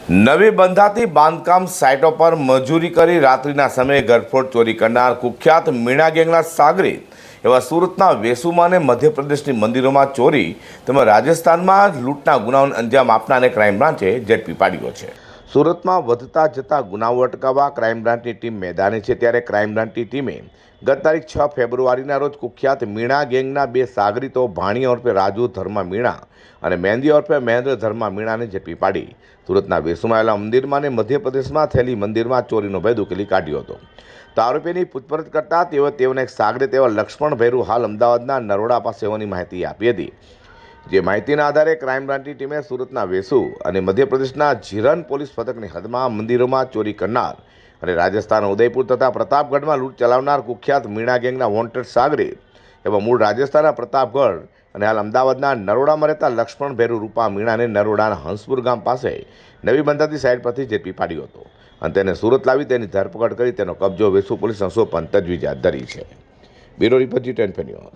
નવી બંધાતી બાંધકામ સાઇટો પર મજૂરી કરી રાત્રિના સમયે ગરફોડ ચોરી કરનાર કુખ્યાત મીણા ગેંગના સાગરીત એવા સુરતના વેસુમાં અને મધ્યપ્રદેશની મંદિરોમાં ચોરી તેમજ રાજસ્થાનમાં લૂંટના ગુનાઓને અંજામ આપનારને ક્રાઇમ બ્રાન્ચે ઝડપી પાડ્યો છે। સુરતમાં વધતા જતા ગુનાઓ અટકાવવા ક્રાઇમ બ્રાન્ચની ટીમ મેદાને છે, ત્યારે ક્રાઇમ બ્રાન્ચની ટીમે ગત તારીખ 6 ફેબ્રુઆરીના રોજ કુખ્યાત મીણા ગેંગના બે સાગરીતો ભાણિયા ઉર્ફે રાજુ ધર્મા મીણા અને મહેંદી ઉર્ફે મહેન્દ્ર ધર્મા મીણાને ઝડપી પાડી સુરતના વેસુમાં આવેલા મંદિરમાં અને મધ્યપ્રદેશમાં થયેલી મંદિરમાં ચોરીનો ભેદ ઉકેલી કાઢ્યો હતો। તો આરોપીની પૂછપરછ કરતા તેઓને એક સાગરીત એવા લક્ષ્મણ ભૈરુ હાલ અમદાવાદના નરોડા પાસે હોવાની માહિતી આપી હતી। જે માહિતીના આધારે ક્રાઇમ બ્રાન્ચની ટીમે સુરતના વેસુ અને મધ્યપ્રદેશના જીરન પોલીસ મથકની હદમાં મંદિરોમાં ચોરી કરનાર અને રાજસ્થાન ઉદયપુર તથા પ્રતાપગઢમાં લૂંટ ચલાવનાર કુખ્યાત મીણા ગેંગના વોન્ટેડ સાગરીત એવા મૂળ રાજસ્થાનના પ્રતાપગઢ અને હાલ અમદાવાદના નરોડામાં રહેતા લક્ષ્મણ ભૈરુ રૂપા મીણાને નરોડાના હંસપુર ગામ પાસે નવી બંધાતી સાઇટ પરથી ઝડપી પાડ્યો હતો અને તેને સુરત લાવી તેની ધરપકડ કરી તેનો કબજો વેસુ પોલીસ 955 હાથ ધરી છે। Bureau report G10 news.